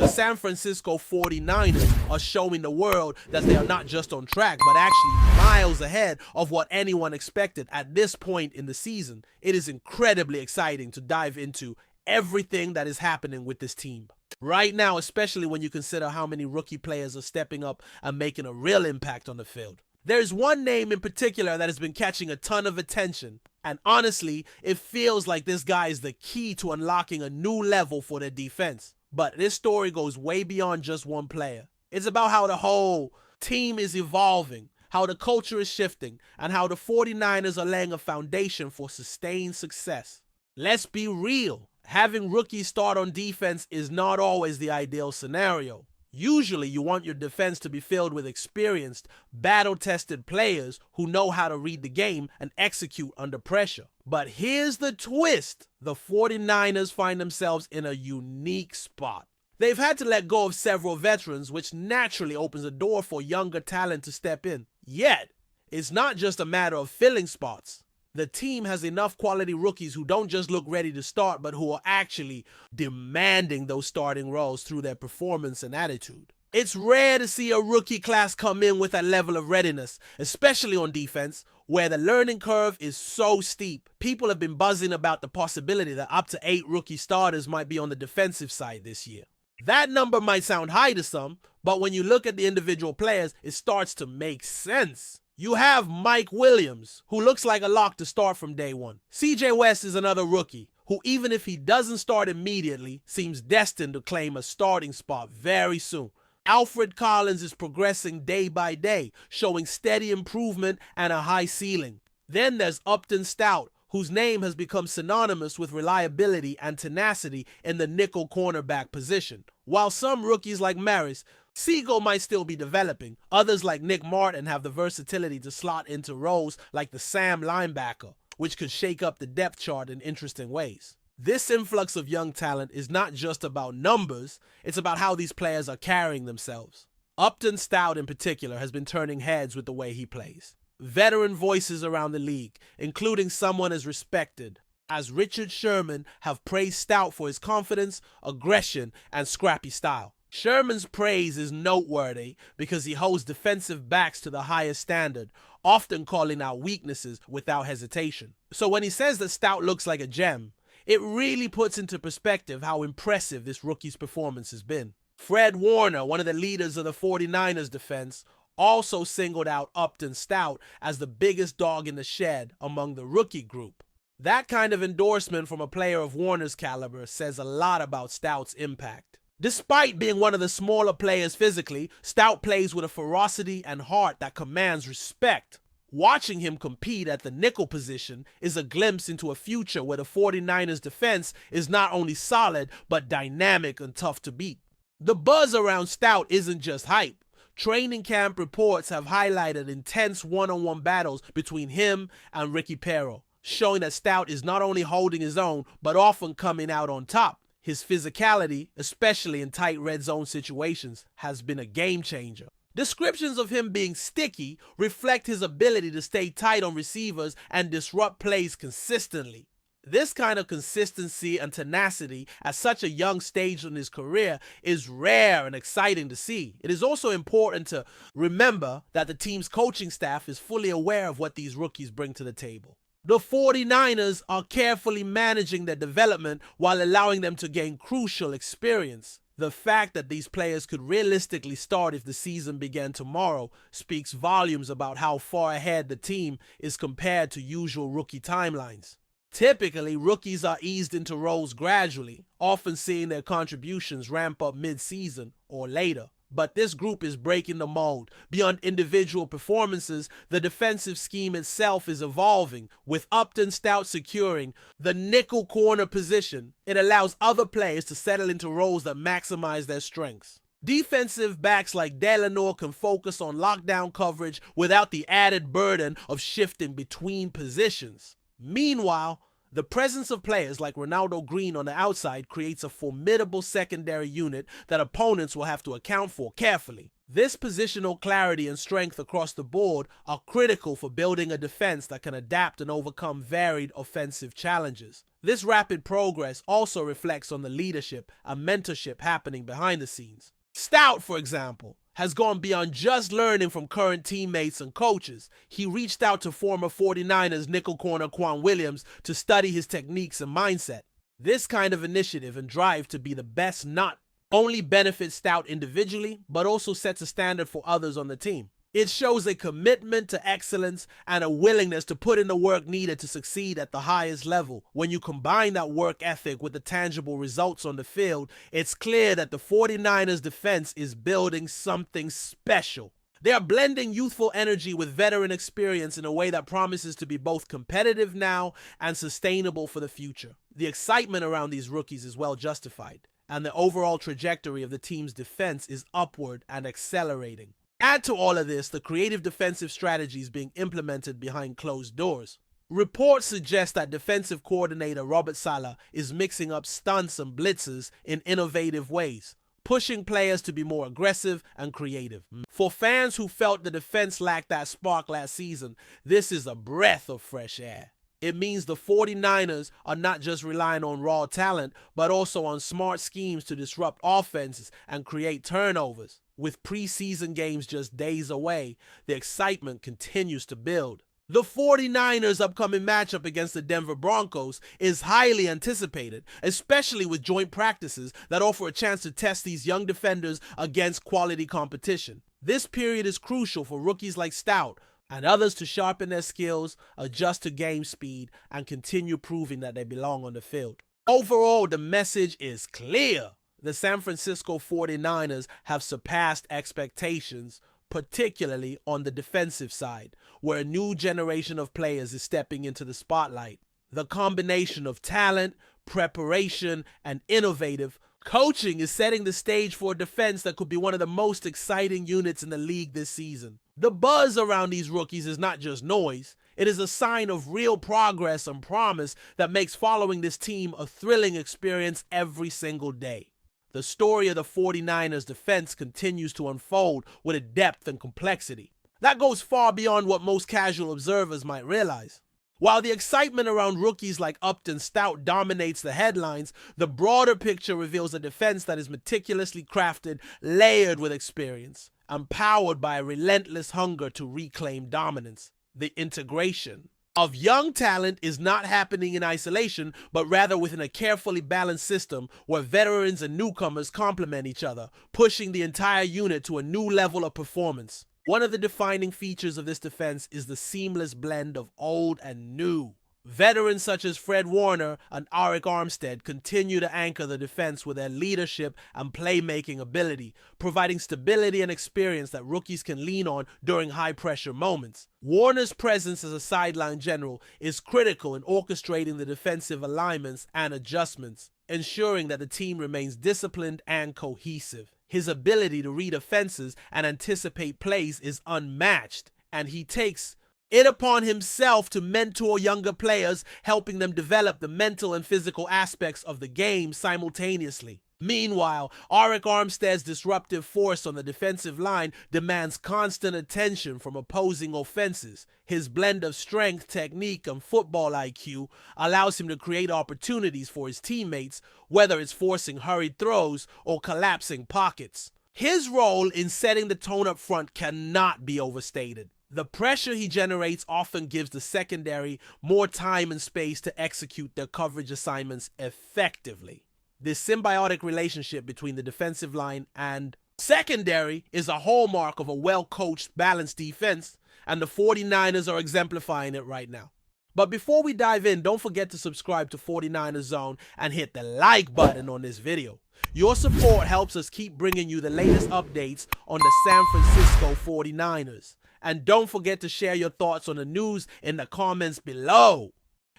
San Francisco 49ers are showing the world that they are not just on track, but actually miles ahead of what anyone expected at this point in the season. It is incredibly exciting to dive into everything that is happening with this team right now, especially when you consider how many rookie players are stepping up and making a real impact on the field. There's one name in particular that has been catching a ton of attention, and honestly, it feels like this guy is the key to unlocking a new level for their defense. But this story goes way beyond just one player. It's about how the whole team is evolving, how the culture is shifting, and how the 49ers are laying a foundation for sustained success. Let's be real. Having rookies start on defense is not always the ideal scenario. Usually, you want your defense to be filled with experienced, battle-tested players who know how to read the game and execute under pressure. But here's the twist. The 49ers find themselves in a unique spot. They've had to let go of several veterans, which naturally opens a door for younger talent to step in. Yet, it's not just a matter of filling spots. The team has enough quality rookies who don't just look ready to start, but who are actually demanding those starting roles through their performance and attitude. It's rare to see a rookie class come in with that level of readiness, especially on defense, where the learning curve is so steep. People have been buzzing about the possibility that up to 8 rookie starters might be on the defensive side this year. That number might sound high to some, but when you look at the individual players, it starts to make sense. You have Mike Williams, who looks like a lock to start from day one. CJ West is another rookie, who even if he doesn't start immediately, seems destined to claim a starting spot very soon. Alfred Collins is progressing day by day, showing steady improvement and a high ceiling. Then there's Upton Stout, whose name has become synonymous with reliability and tenacity in the nickel cornerback position. While some rookies like Maris, Siegel might still be developing, others like Nick Martin have the versatility to slot into roles like the Sam linebacker, which could shake up the depth chart in interesting ways. This influx of young talent is not just about numbers, it's about how these players are carrying themselves. Upton Stout in particular has been turning heads with the way he plays. Veteran voices around the league, including someone as respected as Richard Sherman, have praised Stout for his confidence, aggression, and scrappy style. Sherman's praise is noteworthy because he holds defensive backs to the highest standard, often calling out weaknesses without hesitation. So when he says that Stout looks like a gem, it really puts into perspective how impressive this rookie's performance has been. Fred Warner, one of the leaders of the 49ers defense, also singled out Upton Stout as the biggest dog in the shed among the rookie group. That kind of endorsement from a player of Warner's caliber says a lot about Stout's impact. Despite being one of the smaller players physically, Stout plays with a ferocity and heart that commands respect. Watching him compete at the nickel position is a glimpse into a future where the 49ers defense is not only solid, but dynamic and tough to beat. The buzz around Stout isn't just hype. Training camp reports have highlighted intense one-on-one battles between him and Ricky Pero, showing that Stout is not only holding his own, but often coming out on top. His physicality, especially in tight red zone situations, has been a game changer. Descriptions of him being sticky reflect his ability to stay tight on receivers and disrupt plays consistently. This kind of consistency and tenacity at such a young stage in his career is rare and exciting to see. It is also important to remember that the team's coaching staff is fully aware of what these rookies bring to the table. The 49ers are carefully managing their development while allowing them to gain crucial experience. The fact that these players could realistically start if the season began tomorrow speaks volumes about how far ahead the team is compared to usual rookie timelines. Typically, rookies are eased into roles gradually, often seeing their contributions ramp up mid-season or later. But this group is breaking the mold. Beyond individual performances, the defensive scheme itself is evolving, with Upton Stout securing the nickel corner position. It allows other players to settle into roles that maximize their strengths. Defensive backs like Delano can focus on lockdown coverage without the added burden of shifting between positions. Meanwhile, the presence of players like Ronaldo Green on the outside creates a formidable secondary unit that opponents will have to account for carefully. This positional clarity and strength across the board are critical for building a defense that can adapt and overcome varied offensive challenges. This rapid progress also reflects on the leadership and mentorship happening behind the scenes. Stout, for example, has gone beyond just learning from current teammates and coaches. He reached out to former 49ers nickel corner Quan Williams to study his techniques and mindset. This kind of initiative and drive to be the best not only benefits Stout individually, but also sets a standard for others on the team. It shows a commitment to excellence and a willingness to put in the work needed to succeed at the highest level. When you combine that work ethic with the tangible results on the field, it's clear that the 49ers defense is building something special. They are blending youthful energy with veteran experience in a way that promises to be both competitive now and sustainable for the future. The excitement around these rookies is well justified, and the overall trajectory of the team's defense is upward and accelerating. Add to all of this the creative defensive strategies being implemented behind closed doors. Reports suggest that defensive coordinator Robert Saleh is mixing up stunts and blitzes in innovative ways, pushing players to be more aggressive and creative. For fans who felt the defense lacked that spark last season, this is a breath of fresh air. It means the 49ers are not just relying on raw talent, but also on smart schemes to disrupt offenses and create turnovers. With preseason games just days away, the excitement continues to build. The 49ers' upcoming matchup against the Denver Broncos is highly anticipated, especially with joint practices that offer a chance to test these young defenders against quality competition. This period is crucial for rookies like Stout and others to sharpen their skills, adjust to game speed, and continue proving that they belong on the field. Overall, the message is clear. The San Francisco 49ers have surpassed expectations, particularly on the defensive side, where a new generation of players is stepping into the spotlight. The combination of talent, preparation, and innovative coaching is setting the stage for a defense that could be one of the most exciting units in the league this season. The buzz around these rookies is not just noise. It is a sign of real progress and promise that makes following this team a thrilling experience every single day. The story of the 49ers defense continues to unfold with a depth and complexity that goes far beyond what most casual observers might realize. While the excitement around rookies like Upton Stout dominates the headlines, the broader picture reveals a defense that is meticulously crafted, layered with experience, and powered by a relentless hunger to reclaim dominance. The integration of young talent is not happening in isolation, but rather within a carefully balanced system where veterans and newcomers complement each other, pushing the entire unit to a new level of performance. One of the defining features of this defense is the seamless blend of old and new. Veterans such as Fred Warner and Arik Armstead continue to anchor the defense with their leadership and playmaking ability, providing stability and experience that rookies can lean on during high-pressure moments. Warner's presence as a sideline general is critical in orchestrating the defensive alignments and adjustments, ensuring that the team remains disciplined and cohesive. His ability to read offenses and anticipate plays is unmatched, and he takes it upon himself to mentor younger players, helping them develop the mental and physical aspects of the game simultaneously. Meanwhile, Arik Armstead's disruptive force on the defensive line demands constant attention from opposing offenses. His blend of strength, technique, and football IQ allows him to create opportunities for his teammates, whether it's forcing hurried throws or collapsing pockets. His role in setting the tone up front cannot be overstated. The pressure he generates often gives the secondary more time and space to execute their coverage assignments effectively. This symbiotic relationship between the defensive line and secondary is a hallmark of a well-coached, balanced defense, and the 49ers are exemplifying it right now. But before we dive in, don't forget to subscribe to 49ers Zone and hit the like button on this video. Your support helps us keep bringing you the latest updates on the San Francisco 49ers. And don't forget to share your thoughts on the news in the comments below.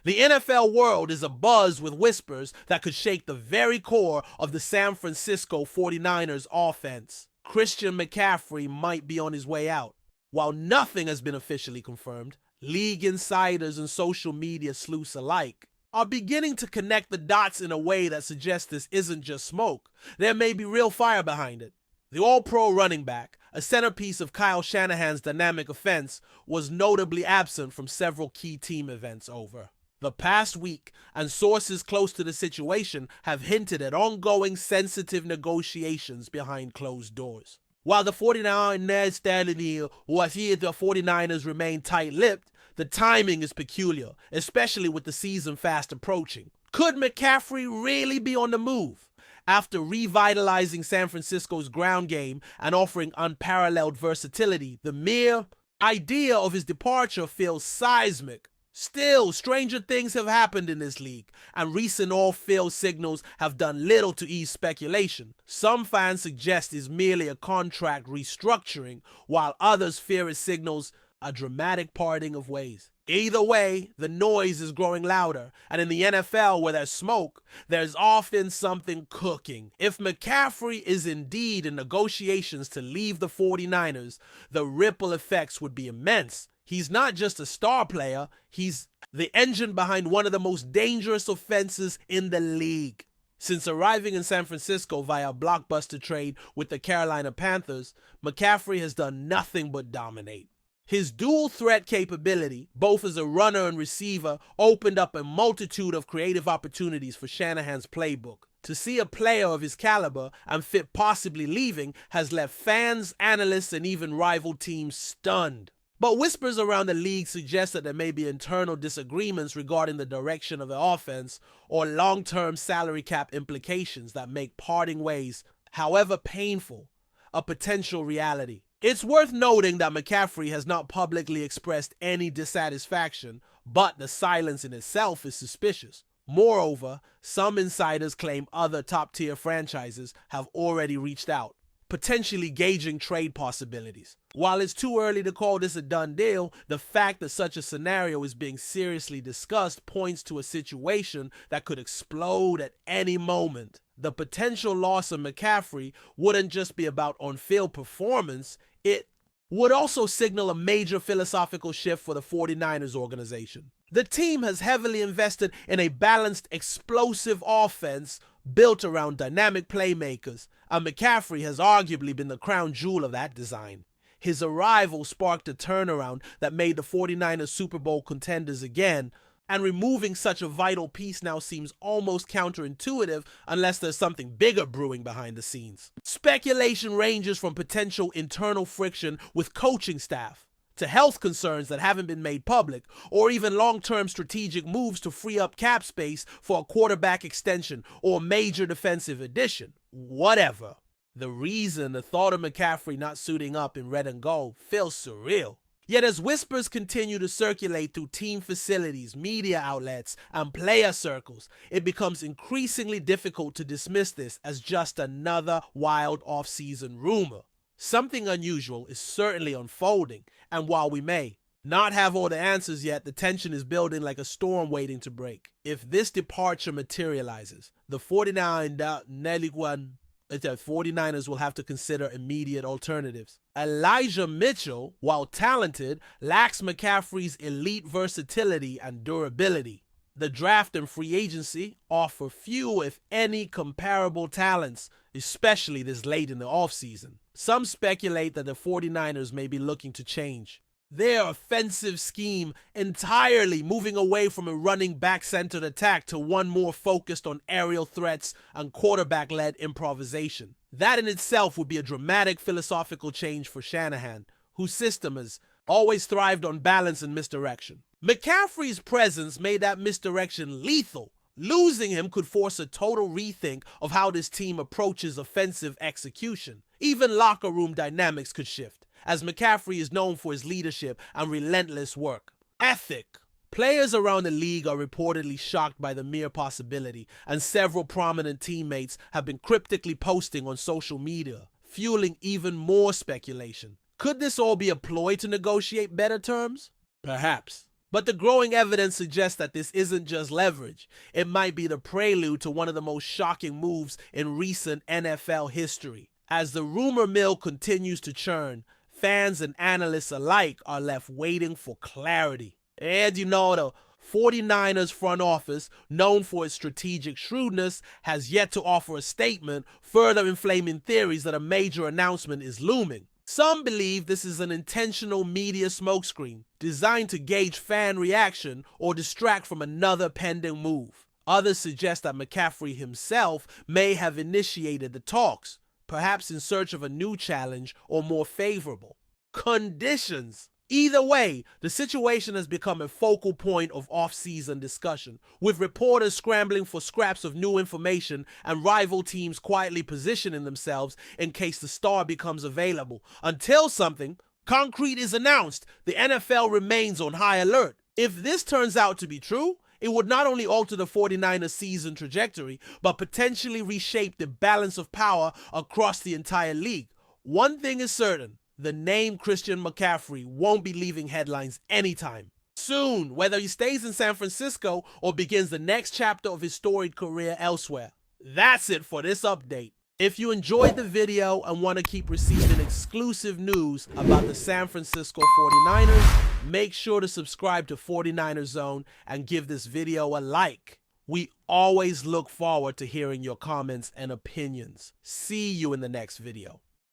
The NFL world is abuzz with whispers that could shake the very core of the San Francisco 49ers offense. Christian McCaffrey might be on his way out. While nothing has been officially confirmed, league insiders and social media sleuths alike are beginning to connect the dots in a way that suggests this isn't just smoke. There may be real fire behind it. The All-Pro running back, a centerpiece of Kyle Shanahan's dynamic offense, was notably absent from several key team events over the past week, and sources close to the situation have hinted at ongoing sensitive negotiations behind closed doors. While the 49ers the 49ers remain tight-lipped, the timing is peculiar, especially with the season fast approaching. Could McCaffrey really be on the move? After revitalizing San Francisco's ground game and offering unparalleled versatility, the mere idea of his departure feels seismic. Still, stranger things have happened in this league, and recent off-field signals have done little to ease speculation. Some fans suggest it's merely a contract restructuring, while others fear it signals a dramatic parting of ways. Either way, the noise is growing louder, and in the NFL where there's smoke, there's often something cooking. If McCaffrey is indeed in negotiations to leave the 49ers, the ripple effects would be immense. He's not just a star player, he's the engine behind one of the most dangerous offenses in the league. Since arriving in San Francisco via a blockbuster trade with the Carolina Panthers, McCaffrey has done nothing but dominate. His dual threat capability, both as a runner and receiver, opened up a multitude of creative opportunities for Shanahan's playbook. To see a player of his caliber and fit possibly leaving has left fans, analysts, and even rival teams stunned. But whispers around the league suggest that there may be internal disagreements regarding the direction of the offense or long-term salary cap implications that make parting ways, however painful, a potential reality. It's worth noting that McCaffrey has not publicly expressed any dissatisfaction, but the silence in itself is suspicious. Moreover, some insiders claim other top-tier franchises have already reached out, potentially gauging trade possibilities. While it's too early to call this a done deal, the fact that such a scenario is being seriously discussed points to a situation that could explode at any moment. The potential loss of McCaffrey wouldn't just be about on-field performance, it would also signal a major philosophical shift for the 49ers organization. The team has heavily invested in a balanced, explosive offense built around dynamic playmakers, and McCaffrey has arguably been the crown jewel of that design. His arrival sparked a turnaround that made the 49ers Super Bowl contenders again, and removing such a vital piece now seems almost counterintuitive unless there's something bigger brewing behind the scenes. Speculation ranges from potential internal friction with coaching staff, to health concerns that haven't been made public, or even long-term strategic moves to free up cap space for a quarterback extension or major defensive addition. Whatever. The thought of McCaffrey not suiting up in red and gold feels surreal. Yet as whispers continue to circulate through team facilities, media outlets, and player circles, it becomes increasingly difficult to dismiss this as just another wild off-season rumor. Something unusual is certainly unfolding, and while we may not have all the answers yet, the tension is building like a storm waiting to break. If this departure materializes, the 49ers will have to consider immediate alternatives. Elijah Mitchell, while talented, lacks McCaffrey's elite versatility and durability. The draft and free agency offer few, if any, comparable talents, especially this late in the offseason. Some speculate that the 49ers may be looking to change their offensive scheme entirely, moving away from a running back-centered attack to one more focused on aerial threats and quarterback-led improvisation. That in itself would be a dramatic philosophical change for Shanahan, whose system has always thrived on balance and misdirection. McCaffrey's presence made that misdirection lethal. Losing him could force a total rethink of how this team approaches offensive execution. Even locker room dynamics could shift, as McCaffrey is known for his leadership and relentless work ethic. Players around the league are reportedly shocked by the mere possibility, and several prominent teammates have been cryptically posting on social media, fueling even more speculation. Could this all be a ploy to negotiate better terms? Perhaps. But the growing evidence suggests that this isn't just leverage. It might be the prelude to one of the most shocking moves in recent NFL history. As the rumor mill continues to churn, fans and analysts alike are left waiting for clarity. And the 49ers front office, known for its strategic shrewdness, has yet to offer a statement, further inflaming theories that a major announcement is looming. Some believe this is an intentional media smokescreen designed to gauge fan reaction or distract from another pending move. Others suggest that McCaffrey himself may have initiated the talks, perhaps in search of a new challenge or more favorable conditions. Either way, the situation has become a focal point of off-season discussion, with reporters scrambling for scraps of new information and rival teams quietly positioning themselves in case the star becomes available. Until something concrete is announced, the NFL remains on high alert. If this turns out to be true, it would not only alter the 49ers season trajectory, but potentially reshape the balance of power across the entire league. One thing is certain: the name Christian McCaffrey won't be leaving headlines anytime soon, whether he stays in San Francisco or begins the next chapter of his storied career elsewhere. That's it for this update. If you enjoyed the video and want to keep receiving exclusive news about the San Francisco 49ers, make sure to subscribe to 49ers Zone and give this video a like. We always look forward to hearing your comments and opinions. See you in the next video.